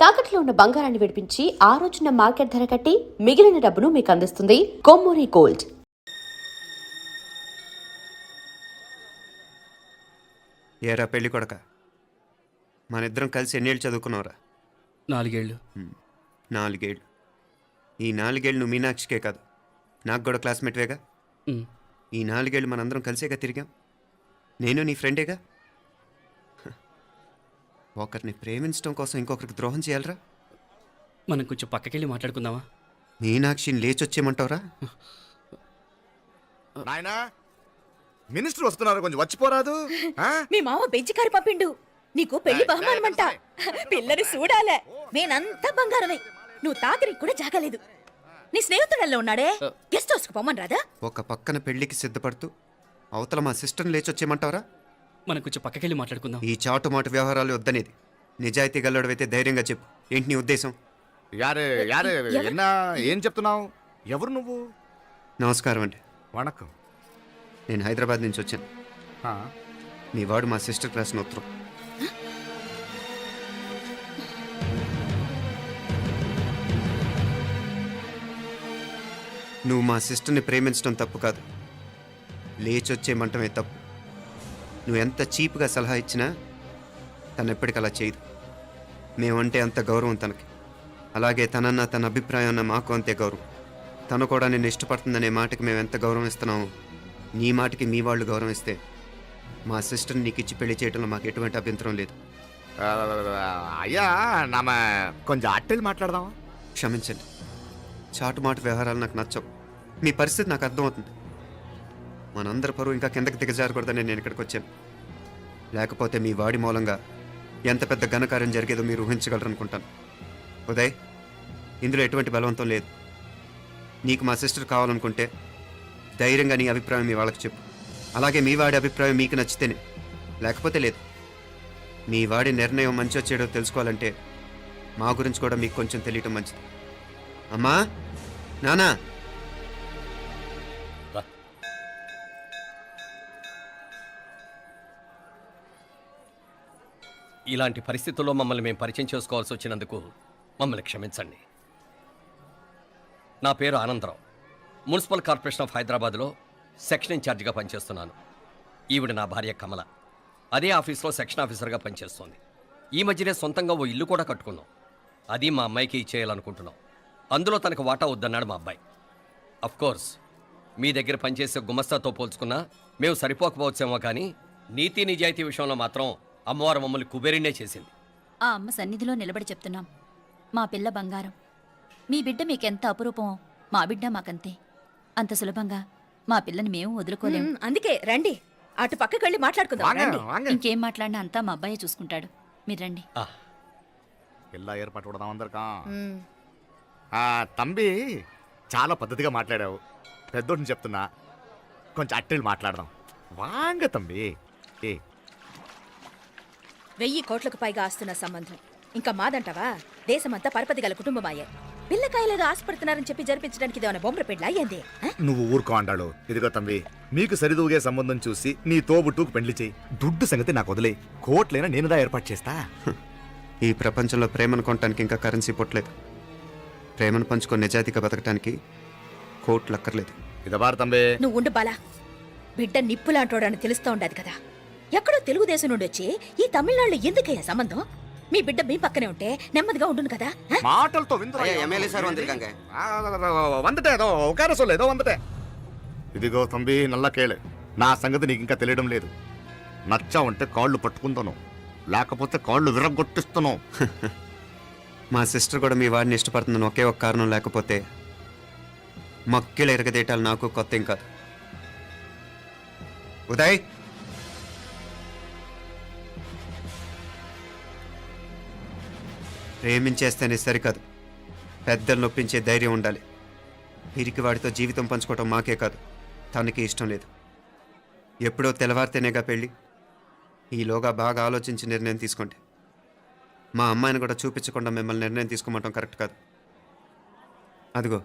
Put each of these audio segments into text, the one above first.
తాకట్లో ఉన్న బంగారాన్ని విడిపించి ఆ రోజున మార్కెట్ ధర కట్టి మిగిలిన డబ్బును మీకు అందిస్తుంది కొమ్మూరి గోల్డ్. ఏరా పెళ్లి కొడక, మన ఇద్దరం కలిసి ఎన్నేళ్ళు చదువుకున్నావురా? 4 ఏళ్ళు. 4 ఏళ్ళు. ఈ 4 ఏళ్ళు నువ్వు మీనాక్షికే కాదు, నాకు కూడా క్లాస్మేట్వేగా. ఈ 4 ఏళ్ళు మనందరం కలిసేగా తిరిగాం. నేను నీ ఫ్రెండేగా. ఒకరిని ప్రేమించడం కోసం ఇంకొకరికి ద్రోహం చేయాలరా? మనం కొంచెం పక్కకెళ్ళి మాట్లాడుకుందామా? మీనాక్షిని లేచొచ్చేయమంటావురా? నాయనా, మినిస్టర్ వస్తున్నారు, కొంచెం వచ్చిపోరాదు. మీ మామ బెంచికారు పంపిండు, నీకు పెళ్లి బహుమానమంట. పిల్లని చూడాలే, నేనంతా బంగారమే. నువ్వు తాకరికి కూడా జాగలేదు. నీ స్నేహితుడల్లో ఉన్నాడే, గెస్ట్ హౌస్ కు పొమ్మని రాదా? ఒక పక్కన పెళ్లికి సిద్ధపడుతూ అవతల మా సిస్టర్ని లేచొచ్చేయమంటావురా? మనం కొంచెం పక్కకెళ్ళి మాట్లాడుకుందాం. ఈ చాటు మాట వ్యవహారాలు వద్దనేది. నిజాయితీ గల్లడవైతే ధైర్యంగా చెప్పు, ఏంటి నీ ఉద్దేశం? యారే యారే, ఎన్నా ఏం చెప్తున్నావు? ఎవరు నువ్వు? నమస్కారం అండి. వణకం. నేను హైదరాబాద్ నుంచి వచ్చాను. మీ వాడు మా సిస్టర్ రాసిన ఉత్తరం. నువ్వు మా సిస్టర్ని ప్రేమించడం తప్పు కాదు, లేచొచ్చేయమంటమే తప్పు. నువ్వు ఎంత చీప్గా సలహా ఇచ్చినా తను ఎప్పటికలా చేయదు. మేమంటే అంత గౌరవం తనకి, అలాగే తనన్న తన అభిప్రాయం అన్న మాకు అంతే గౌరవం. తను కూడా నిన్ను ఇష్టపడుతుందనే మాటకి మేము ఎంత గౌరవం ఇస్తున్నామో నీ మాటకి మీ వాళ్ళు గౌరవం ఇస్తే మా సిస్టర్ని నీకు ఇచ్చి పెళ్లి చేయడంలో మాకు ఎటువంటి అభ్యంతరం లేదు. అయ్యా, నామ కొంచెం అట్టెలు మాట్లాడదామా? క్షమించండి, చాటుమాటు వ్యవహారాలు నాకు నచ్చవు. మీ పరిస్థితి నాకు అర్థమవుతుంది. మనందరి పరువు ఇంకా కిందకి దిగజారకూడదని నేను ఇక్కడికి వచ్చాను. లేకపోతే మీ వాడి మూలంగా ఎంత పెద్ద ఘనకార్యం జరిగేదో మీరు ఊహించగలరు అనుకుంటాను. ఉదయ్, ఇందులో ఎటువంటి బలవంతం లేదు. నీకు మా సిస్టర్ కావాలనుకుంటే ధైర్యంగా నీ అభిప్రాయం మీ వాళ్ళకి చెప్పు. అలాగే మీ వాడి అభిప్రాయం మీకు నచ్చితేనే, లేకపోతే లేదు. మీ వాడి నిర్ణయం మంచి వచ్చేడో తెలుసుకోవాలంటే మా గురించి కూడా మీకు కొంచెం తెలియటం మంచిది. అమ్మా, నానా, ఇలాంటి పరిస్థితుల్లో మమ్మల్ని మేము పరిచయం చేసుకోవాల్సి వచ్చినందుకు మమ్మల్ని క్షమించండి. నా పేరు ఆనందరావు. మున్సిపల్ కార్పొరేషన్ ఆఫ్ హైదరాబాద్లో సెక్షన్ ఇన్ఛార్జిగా పనిచేస్తున్నాను. ఈవిడ నా భార్య కమల. అదే ఆఫీస్లో సెక్షన్ ఆఫీసర్గా పనిచేస్తోంది. ఈ మధ్యనే సొంతంగా ఓ ఇల్లు కూడా కట్టుకున్నాం. అది మా అమ్మాయికి ఇచ్చేయాలనుకుంటున్నాం. అందులో తనకు వాటా వద్దన్నాడు మా అబ్బాయి. అఫ్కోర్స్ మీ దగ్గర పనిచేసే గుమస్తాతో పోల్చుకున్నా మేము సరిపోకపోవచ్చేమో, కానీ నీతి నిజాయితీ విషయంలో మాత్రం అమ్మవారు మమ్మల్ని కుబేరినే చేసింది. ఆ అమ్మ సన్నిధిలో నిలబడి చెప్తున్నాం, మా పిల్ల బంగారం. మీ బిడ్డ మీకెంత అపురూపమో మా బిడ్డ మాకంతే. అంత సులభంగా మా పిల్లని మేము వదులుకోలేము. అందుకే రండి, అటు పక్కకి వెళ్ళి మాట్లాడుకుందాం. రండి. ఇంకేం మాట్లాడినా అంతా మా అబ్బాయే చూసుకుంటాడు. మీరు రండి. ఎలా ఏర్పాటు కొడదాం అందరికా? తంబి, చాలా పద్ధతిగా మాట్లాడావు. పెద్దోడిని చెప్తున్నా, కొంచెం అట్టెలు మాట్లాడదాం. వాంగ తంబి. 1000 కోట్లకు పైగా ఆస్తున్న సంబంధం ఇంకా మాదంటావా? దేశమంతా పరపతి గల కుటుంబమాయే. పిల్లకాయలుగా ఆశపడుతున్నారని చెప్పి జరిపించడానికి ఇదేమైనా బొమ్మర పెళ్ళి అయ్యింది? నువ్వు ఊరుకో అంటాడు. ఇదిగో తంబి, మీకు సరిదూగే సంబంధం చూసి నీ తోబుట్టుకు పెళ్లి చేయి. దుడ్డు సంగతి నాకు వదిలే, కోట్లైనా నేనుదా ఏర్పాటు చేస్తా. ఈ ప్రపంచంలో ప్రేమను కొనటానికి ఇంకా కరెన్సీ పుట్టలేదు. ప్రేమను పంచుకొని నిజాయితీగా బతకటానికి కోట్లు అక్కర్లేదు. ఇదబారు తంబి, నువ్వు ఉండు బాలా. బిడ్డ నిప్పులాంటోడని తెలుస్తూ ఉండదు కదా. ఎక్కడో తెలుగుదేశం నుండి వచ్చి ఈ తమిళనాడులో ఎందుకయ్యా సంబంధం? మీ బిడ్డ మీ పక్కనే ఉంటే నెమ్మదిగా ఉండును కదా. మాటలతో ఇదిగో తంబి, నల్ల కేళే, నా సంగతి నీకు ఇంకా తెలియడం లేదు. నచ్చా ఉంటే కాళ్ళు పట్టుకుంటాను, లేకపోతే కాళ్ళు విరగొట్టిస్తాను. మా సిస్టర్ కూడా మీ వాడిని ఇష్టపడుతుందని ఒకే ఒక కారణం లేకపోతే మక్కిలు ఎరగదేటాలు నాకు కొత్త ఏం కాదు. ఉదయ్, ప్రేమించేస్తేనే సరికాదు, పెద్దలు నొప్పించే ధైర్యం ఉండాలి. వీరికి వాడితో జీవితం పంచుకోవటం మాకే కాదు, తనకి ఇష్టం లేదు. ఎప్పుడో తెల్లవారితేనేగా పెళ్ళి. ఈలోగా బాగా ఆలోచించి నిర్ణయం తీసుకోండి. మా అమ్మాయిని కూడా చూపించకుండా మిమ్మల్ని నిర్ణయం తీసుకోమంటాం కరెక్ట్ కాదు. అదిగో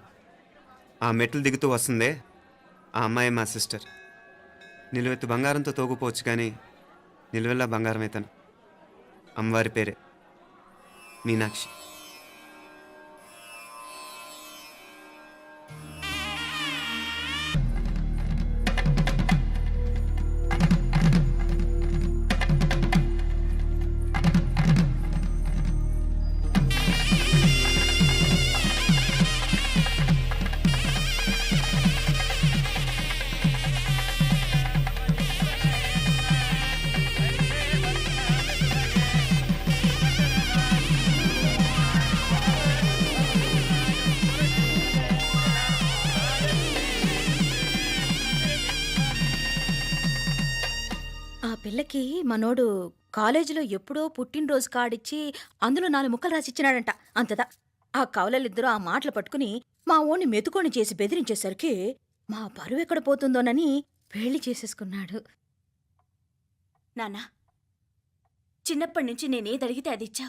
ఆ మెట్లు దిగుతూ వస్తుందే, ఆ అమ్మాయి మా సిస్టర్. నిలువెత్తు బంగారంతో తోగుపోవచ్చు, కానీ నిలువెల్లా బంగారం అవుతాను. అమ్మవారి పేరే. మీనాక్షి. ఆ పిల్లకి మనోడు కాలేజీలో ఎప్పుడో పుట్టినరోజు కార్డిచ్చి అందులో 4 ముక్కలు రాసిచ్చినాడంట. అంతదా ఆ కవలలిద్దరూ ఆ మాటలు పట్టుకుని మా ఓణ్ణి మెతుకొని చేసి బెదిరించేసరికి మా పరువు ఎక్కడ పోతుందోనని పెళ్లి చేసేసుకున్నాడు. నాన్నా, చిన్నప్పటి నుంచి నేనేదడిగితే అది ఇచ్చా.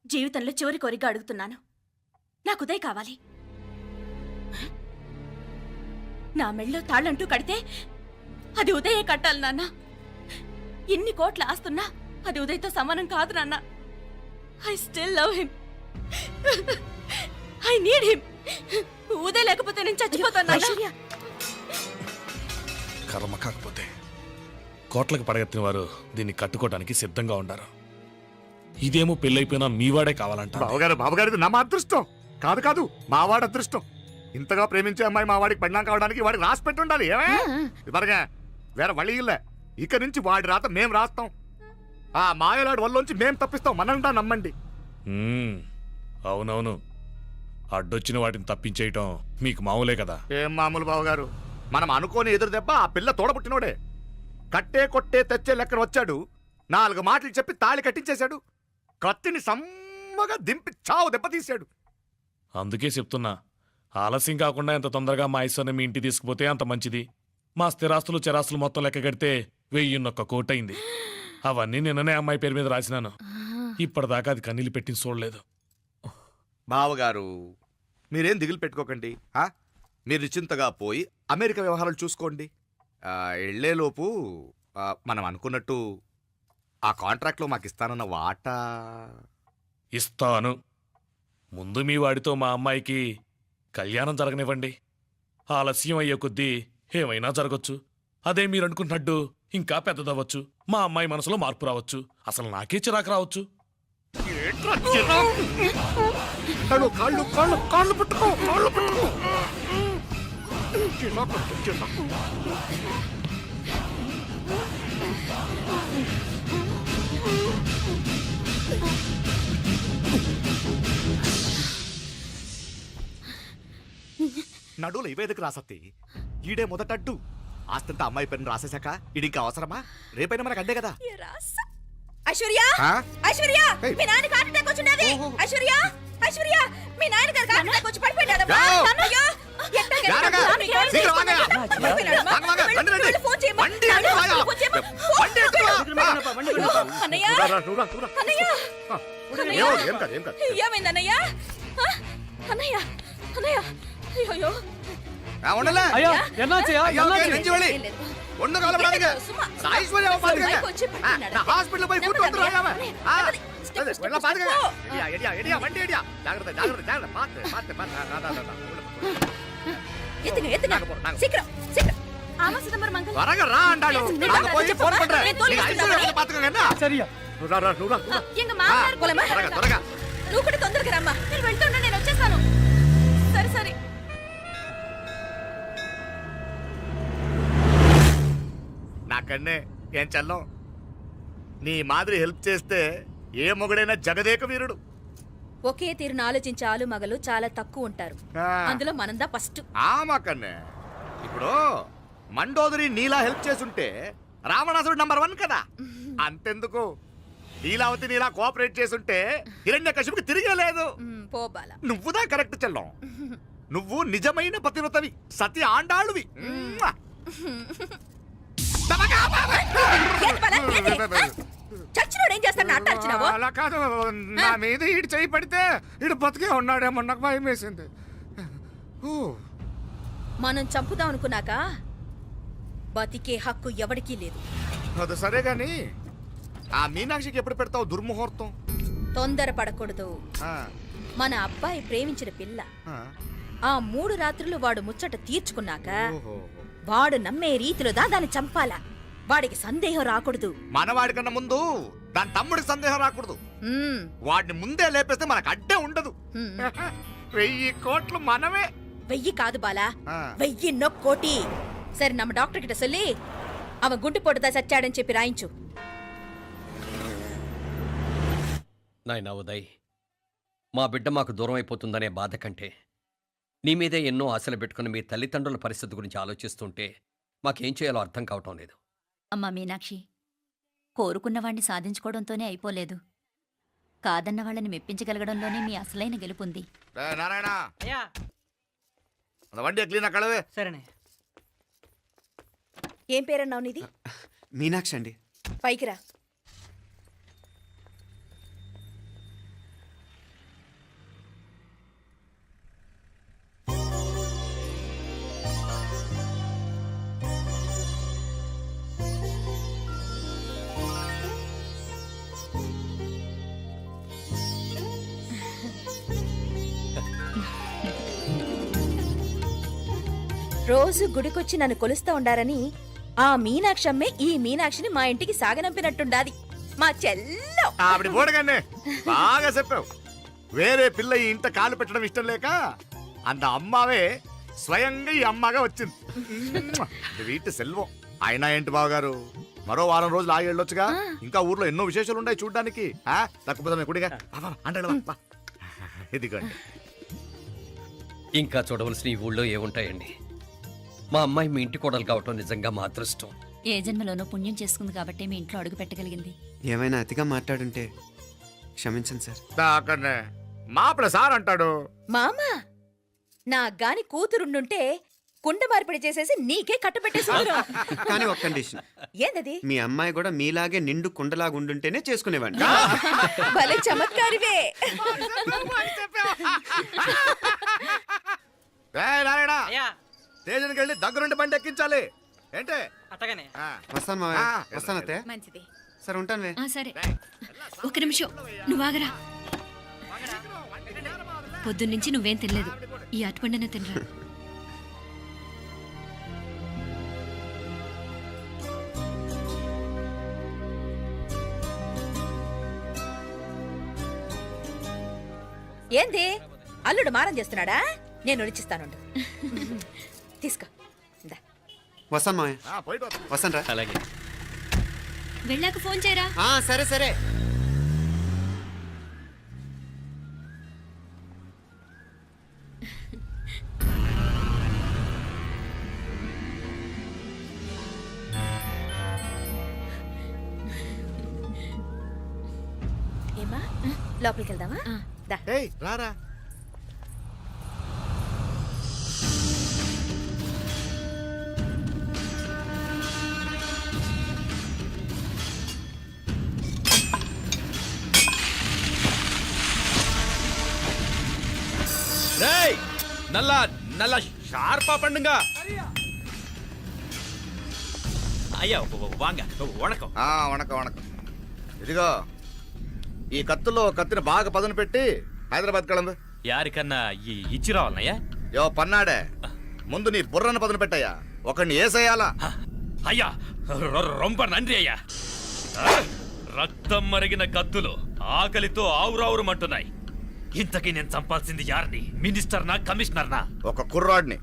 జీవితంలో చివరి కోరిక అడుగుతున్నాను. నాకు ఉదయ్ కావాలి. నా మెళ్ళో తాళ్ళంటూ కడితే అది ఉదయే కట్టాలి నాన్న. ఇన్ని కోట్ల ఆస్తున్నా అది ఉదయ్తో సమానం కాదు నాన్న. I still love him. I need him. Uday లేకపోతే నేను చచ్చిపోతాను నాన్న. ఐశ్వర్య, కర్మ కాకపోతే కోట్లకు పడగెత్తిన వారు దీన్ని కట్టుకోవడానికి సిద్ధంగా ఉండారు. ఇదేమో పెళ్ళైపోయినా మీవాడే కావాలంట. బావగారు నా మా అదృష్టం కాదు కాదు మావాడి అదృష్టం. ఇంతగా ప్రేమించే అమ్మాయి మా వాడికి పెళ్ళాం కావడానికి వాడికి రాసి పెట్టి ఉండాలి. ఏమే ఇవరగా వేరే వళి ఇల్లే. ఇక నుంచి వాడి రాత మేం రాస్తాం. ఆ మాయలాడి వల్లోంచి మేం తప్పిస్తాం. మనంతా నమ్మండి. అవునవును, అడ్డొచ్చిన వాటిని తప్పించేయటం మీకు మామూలే కదా. ఏం మామూలు బావగారు, మనం అనుకోని ఎదురు దెబ్బ ఆ పిల్ల తోడబుట్టినోడే. కట్టే కొట్టే తెచ్చే లెక్కన వచ్చాడు. 4 మాటలు చెప్పి తాళి కట్టించేశాడు. కత్తిని సమ్మగా దింపి చావు దెబ్బతీశాడు. అందుకే చెప్తున్నా, ఆలస్యం కాకుండా ఎంత తొందరగా మా ఐశ్వర్యం మీ ఇంటికి తీసుకుపోతే అంత మంచిది. మా స్థిరాస్తులు చిరాస్తులు మొత్తం లెక్క కడితే 1,000 కోటయింది. అవన్నీ నిన్ననే అమ్మాయి పేరు మీద రాసినాను. ఇప్పటిదాకా అది కన్నీళ్ళు పెట్టి చూడలేదు. బావగారు మీరేం దిగులు పెట్టుకోకండి. మీరు నిశ్చింతగా పోయి అమెరికా వ్యవహారాలు చూసుకోండి. వెళ్లేలోపు మనం అనుకున్నట్టు ఆ కాంట్రాక్ట్లో మాకు ఇస్తానన్న వాటా ఇస్తాను. ముందు మీ వాడితో మా అమ్మాయికి కళ్యాణం జరగనివ్వండి. ఆలస్యం అయ్యే కొద్దీ ఏమైనా జరగచ్చు. అదే మీరు అనుకున్నట్టు ఇంకా పెద్దదవ్వచ్చు. మా అమ్మాయి మనసులో మార్పు రావచ్చు. అసలు నాకే చిరాకు రావచ్చు. నడువులు ఇవేదకు రాసత్తి. ఈడే మొదటడ్డు. ఆస్తంతా అమ్మాయి పేరుని రాసేశాక ఇడింకా అవసరమా? రేపైనా మనకు అడ్డే కదా. ఐశ్వర్య, ఐశ్వర్య, మీ నాన్న హార్ట్ అటాక్ వచ్చినది. ఐశ్వర్య, ఐశ్వర్య, మీ నాన్న గారికి హార్ట్ అటాక్ వచ్చి పడిపోయాడు. అన్నయ్య, ఏమైందన్నయ్య? అన్నయ్య, అన్నయ్య, అయ్యో హాస్పిటల్ పోయి త్వరగా రా అంటాడు. త్వరగా నువ్వు కూడా తొందరగా రమ్మా. నేను వెళ్తున్నా, నేను వచ్చేస్తాను. సరే సరే. నాకన్నే ఏం చల్లం. నీ మాదిరి హెల్ప్ చేస్తే ఏ మొగుడైనా జగదేక వీరుడు. ఒకే తీరును ఆలోచించే ఆలు మగలు చాలా తక్కువ ఉంటారు. అందులో మనందా ఫస్ట్. మాకన్నే ఇప్పుడు మండోదరి నీలా హెల్ప్ చేసుంటే రావణాసుడు నంబర్ 1 కదా. అంతెందుకు, నీలావతి నీలా కోఆపరేట్ చేసుంటే హిరణ్యకశిపుకి తిరిగే లేదు. పోబాల, నువ్వుదా కరెక్ట్ చెల్లం. నువ్వు నిజమైన పతివ్రతవి, సతి ఆండాళువి. చచ్చినోడు ఏం చేస్తాడు? అట్టార్చినావు. అలా కాదు, నా మీద ఈడు చేయి పడితే ఈడు బతికే ఉన్నాడేమో నాకు భయం వేసింది. మనం చంపుదాం అనుకున్నాక బతికే హక్కు ఎవరికీ లేదు. అది సరే గాని ఆ మీనాక్షికి ఎప్పుడు పెడతావు దుర్ముహూర్తం? తొందరపడకూడదు. ఆ, మన అబ్బాయి ప్రేమించిన పిల్ల ఆ. ఆ 3 రాత్రులు వాడు ముచ్చట తీర్చుకున్నాక ఓహో. వాడు నమ్మే రీతిలో దాన్ని చంపాలా. వాడికి సందేహం రాకూడదు. మనవాడి కన్నా ముందు దాని తమ్ముడికి సందేహం రాకూడదు. మ్మ్. వాడిని ముందే లేపేస్తే మనకు అడ్డే ఉండదు. మ్మ్. 1000 కోట్లు మనమే. 1000 కాదు బాలా, ఆ. 1000 కోటి. సరే நம்ம డాక్టర్ கிட்ட சொல்லி அவன் గుంటు పొట్టుదా సచ్చాడని చెప్పి రాయించు. నాయనా ఉదయ్, మా బిడ్డ మాకు దూరం అయిపోతుందనే బాధ కంటే నీ మీదే ఎన్నో ఆశలు పెట్టుకుని మీ తల్లిదండ్రుల పరిస్థితి గురించి ఆలోచిస్తుంటే మాకేం చేయాలో అర్థం కావటం లేదు. అమ్మా మీనాక్షి, కోరుకున్నవాణ్ణి సాధించుకోవడంతోనే అయిపోలేదు. కాదన్న వాళ్ళని మెప్పించగలగడంలోనే మీ అసలైన గెలుపుంది. నారాయణ அந்த வண்டியை క్లీన్ కళవే. సరేనే. ఏం పేరన్నావు నీది? మీనాక్షి అండి. పైకి రా. రోజు గుడికొచ్చి నన్ను కొలుస్తా ఉండారని ఆ మీనాక్షమ్మే ఈ మీనాక్షిని మా ఇంటికి సాగనంపినట్టుండాది. మా చెల్లో. ఆవిడ పోడగానే బాగా చెప్పావు. వేరే పిల్ల ఈ ఇంట కాలు పెట్టడం ఇష్టం లేక అంత అమ్మావే స్వయంగా ఈ అమ్మగా వచ్చింది. ఇది వీటి సెల్వం. అయినా ఏంటి బావగారు, మరో వారం రోజులు ఆగి వెళ్ళొచ్చుగా. ఇంకా ఊర్లో ఎన్నో విశేషాలు ఉన్నాయి చూడ్డానికి. తక్కువ కుడిగా అంటాడు. ఇదిగోండి. ఇంకా చూడవలసిన ఈ ఊళ్ళో ఏముంటాయండి? మా అమ్మాయి మీ ఇంటి కోడలు కావటం నిజంగా మా అదృష్టం. ఏ జన్మలోనో పుణ్యం చేసుకుంది కాబట్టి మీ ఇంట్లో అడుగు పెట్టగలిగింది. ఏమైనా అతిగా మాట్లాడుంటే క్షమించండి సార్. అక్కడనే మాపల సార్ అంటాడు. మామ నా గాని కూతురుండుంటే కుండ మార్పిడి చేసేసి నీకే కట్టబెట్టేసి కానీ ఒక కండిషన్. ఏందది? మీ అమ్మాయి కూడా మీలాగే నిండు కుండలాగా ఉండుంటేనే చేసుకునేవాడిని. భలే చమత్కారివే. నారాయణ స్టేషన్కి వెళ్ళి దగ్గరుండి బండి ఎక్కించాలి. ఏంటే అట్టగానే. వస్తాను మావయ్య. వస్తాను అత్తే. మంచిది. సరే ఉంటాను. సరే, ఒక నిమిషం నువ్వు ఆగరా. పొద్దున్నుంచి నువ్వేం తినలేదు. ఈ అటుపండనే తినరా. ఏంది అల్లుడు మారం చేస్తున్నాడా? నేను ఒలిచిస్తానుండు. తీసుకో. ఇందా. వస్తాను మావయ్య. పోయిట్ వస్తాను రా. అలాగే. వెళ్ళాక ఫోన్ చేయరా. సరే సరే. ఏమా లోపలికి వెళ్దామా? దా. ఏయ్ రారా. நல்ல நல்ல ஷார்ப்பா பண்ணுங்க. ஐயா வாங்க வணக்கம். వణకం వణకం. ఇదిగో ఈ కత్తుల్లో కత్తిని బాగా పదును పెట్టి హైదరాబాద్ కళంబు. யாருக்கண்ணா இச்சி రావాలన్నయ్యా? యో పన్నాడే, ముందు నీ బుర్రను పదును పెట్టయ్యా. ఒకడిని ఏసేయాలా. అయ్యా రొంప నంది అయ్యా. రక్తం మరిగిన కత్తులు ఆకలితో ఆవురావురమంటున్నాయి. ఇంతకీ నేను చంపాల్సింది యారిని? మినిస్టర్నా కమిషనర్నా? ఒక కుర్రాడిని.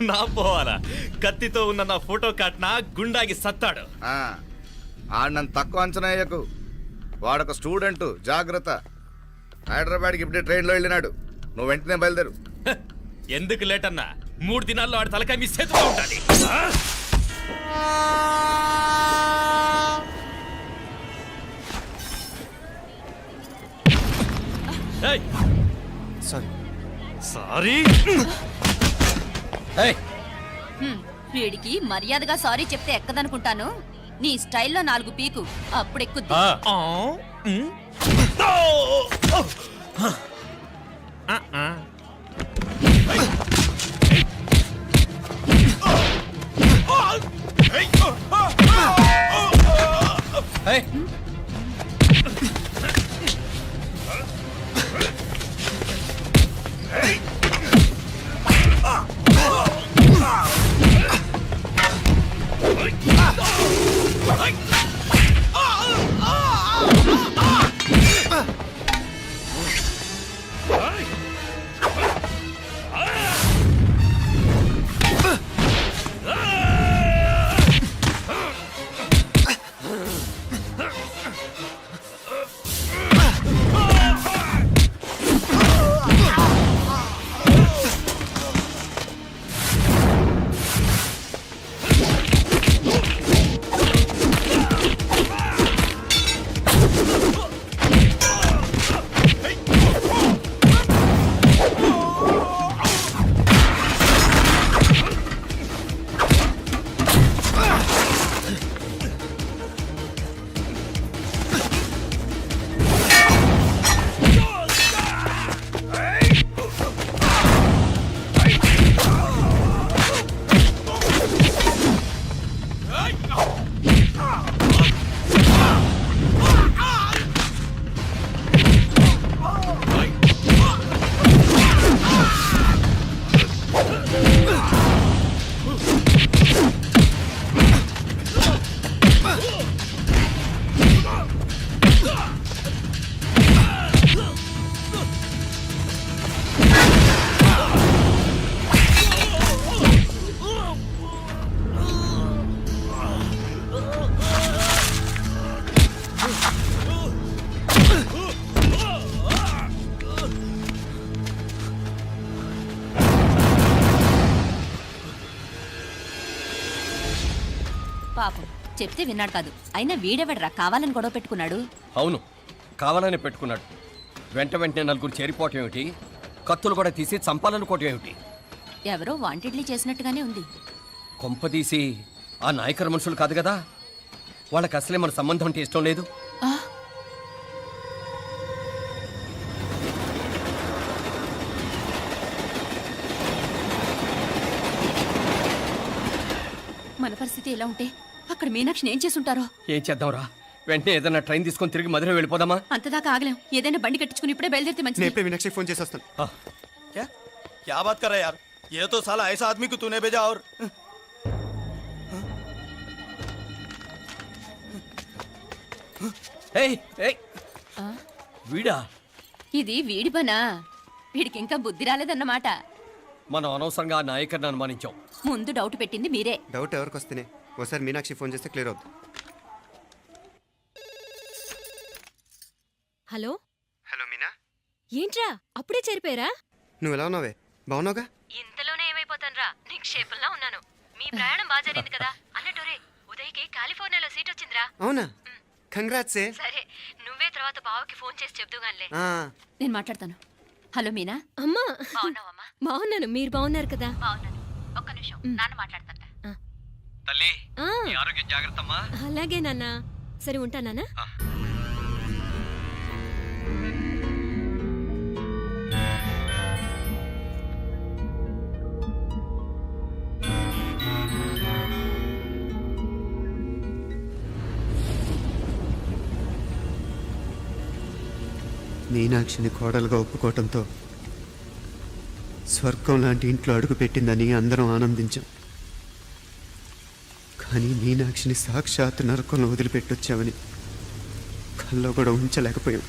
నా పోవాలా? కత్తితో ఉన్న నా ఫోటో కాట్నా గుండాగి సత్తాడు. ఆడినంత తక్కువ అంచనా వేయకు. వాడొక స్టూడెంట్, జాగ్రత్త. హైదరాబాద్కి ఇప్పుడే ట్రైన్లో వెళ్ళినాడు. నువ్వు వెంటనే బయలుదేరు. ఎందుకు లేట్ అన్నా? 3 దినాల్లో ఆడి తలకాయ మీ చేతిలో ఉండాలి. సారీ. సారీ. వీడికి మర్యాదగా సారీ చెప్తే ఎక్కదనుకుంటాను. నీ స్టైల్లో 4 పీకు, అప్పుడు ఎక్కుద్ది. పాపం చెప్తే విన్నాడు కాదు. అయినా వీడెవడరా కావాలని గొడవ పెట్టుకున్నాడు? అవును, కావాలని పెట్టుకున్నాడు. వెంటనే నలుగురు చేరిపోవటం ఏమిటి, కత్తులు కూడా తీసి చంపాలనుకోవటం ఏమిటి? ఎవరో వాంటెడ్లీ చేసినట్టుగానే ఉంది. కొంపదీసి ఆ నాయకర్ మనుషులు కాదు కదా? వాళ్ళకి అసలే మన సంబంధం అంటే ఇష్టం లేదు. ఆ, మన పరిస్థితి ఎలా ఉంటే అక్కడ మీనాక్షిని ఏం చేసుంటారో. ఏం చేద్దాంరా? వెంటనే ఏదైనా ట్రైన్ తీసుకొని తిరిగి మధుర వెళ్ళిపోదామా? అంతదాకా ఆగలేం. ఏదైనా బండి కట్టించుకుని ఇప్పుడే బయలుదేరితే నేను మంచిది. ఇప్పుడే మీనాక్షికి ఫోన్ చేసి వస్తాను. क्या क्या बात कर रहा है यार? ये तो साला ऐसा आदमी को तूने भेजा और ఏయ్, ఏయ్, ఆ, వీడా? ఇది వీడి పనా? వీడికి ఇంకా బుద్ధి రాలేదన్నమాట. మనం అనవసరంగా ఆ నాయకర్ని అనుమానించాం. ముందు డౌట్ పెట్టింది మీరే. డౌట్ ఎవరికి వస్తేనే ఒకసారి మీనాక్షి ఫోన్ చేస్తే క్లియర్ అవుతుంది. హలో హలో మీనా, ఏంట్రా అప్పుడే చేరిపోయారా? నువ్వు ఎలా ఉన్నావే? బాగున్నావుగా? ఇంతలోనే ఏమైపోతాన్రా? నిక్షేపంలా ఉన్నాను. మీ ప్రయాణం బాగా జరిగింది కదా? అన్నట్టురే ఉదయ్కి కాలిఫోర్నియాలో సీట్ వచ్చిందిరా. అవునా? కంగ్రాట్సే. సరే నువ్వే తర్వాత బావకి ఫోన్ చేసి చెప్దుగాన్లే. నేను మాట్లాడతాను. హలో మీనా, అమ్మా బాగున్నావమ్మా? బాగున్నాను, మీరు బాగున్నారు కదా? బాగున్నాను. ఒక్క నిమిషం, నాన్న మాట్లాడతాను. తల్లి, ఆ, నీ ఆరోగ్యం జాగ్రత్తమ్మా. అలాగే నాన్న. సరే ఉంటానా? మీనాక్షిని కోడలుగా ఒప్పుకోవటంతో స్వర్గం లాంటి ఇంట్లో అడుగు పెట్టిందని అందరం ఆనందించాం. కానీ మీనాక్షిని సాక్షాత్ నరకంలో వదిలిపెట్టొచ్చామని కల్లో కూడా ఉంచలేకపోయాం.